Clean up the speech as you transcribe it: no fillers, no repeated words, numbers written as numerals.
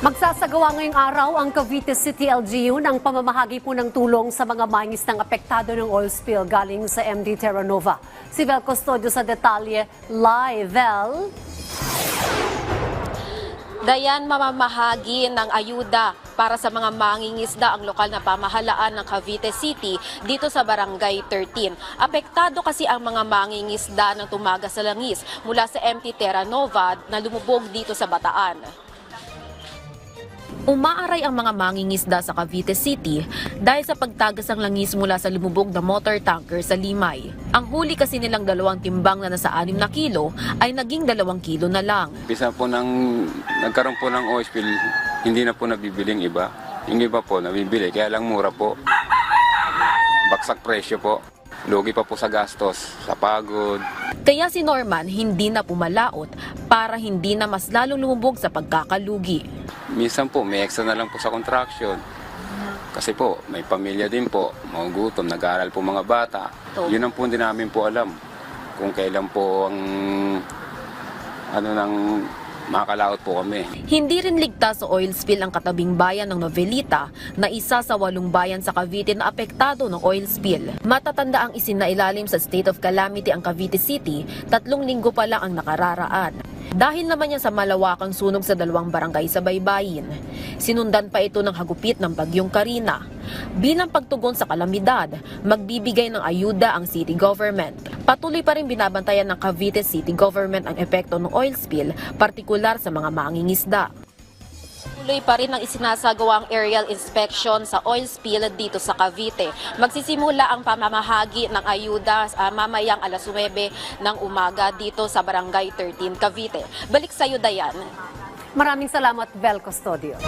Magsasagawa ngayong araw ang Cavite City LGU ng pamamahagi po ng tulong sa mga mangingisdang apektado ng oil spill galing sa MD Terra Nova. Si Vel Custodio sa detalye live. Vel? Dayan, mamamahagi ng ayuda para sa mga mangingisda ang lokal na pamahalaan ng Cavite City dito sa Barangay 13. Apektado kasi ang mga mangingisda ng tumagas sa langis mula sa MT Terra Nova na lumubog dito sa Bataan. Umaaray ang mga mangingisda sa Cavite City dahil sa pagtagas ng langis mula sa lumubog na motor tanker sa Limay. Ang huli kasi nilang 2 timbang na nasa 6 na kilo ay naging 2 kilo na lang. Bisa po nagkaroon po ng oil spill, hindi na po nabibiling iba. Yung iba po nabibili, kaya lang mura po. Baksak presyo po. Lugi pa po sa gastos, sa pagod. Kaya si Norman hindi na pumalaot para hindi na mas lalong lumubog sa pagkakalugi. Minsan po may extra na lang po sa contraction. Kasi po may pamilya din po, mga gutom, nag-aaral po mga bata. Yun ang po hindi namin po alam kung kailan po ang makakalaot po kami. Hindi rin ligtas sa oil spill ang katabing bayan ng Novelita na isa sa 8 bayan sa Cavite na apektado ng oil spill. Matatanda ang isinailalim sa state of calamity ang Cavite City, 3 linggo pa lang ang nakararaan. Dahil naman yan sa malawakang sunog sa 2 barangay sa baybayin. Sinundan pa ito ng hagupit ng bagyong Karina. Bilang pagtugon sa kalamidad, magbibigay ng ayuda ang city government. Patuloy pa rin binabantayan ng Cavite City Government ang epekto ng oil spill, partikular sa mga mangingisda. Tuloy pa rin ang isinasagawa ang aerial inspection sa oil spill dito sa Cavite. Magsisimula ang pamamahagi ng ayuda mamayang alas 9 ng umaga dito sa Barangay 13, Cavite. Balik sa iyo, Dayan. Maraming salamat, Vel Custodio.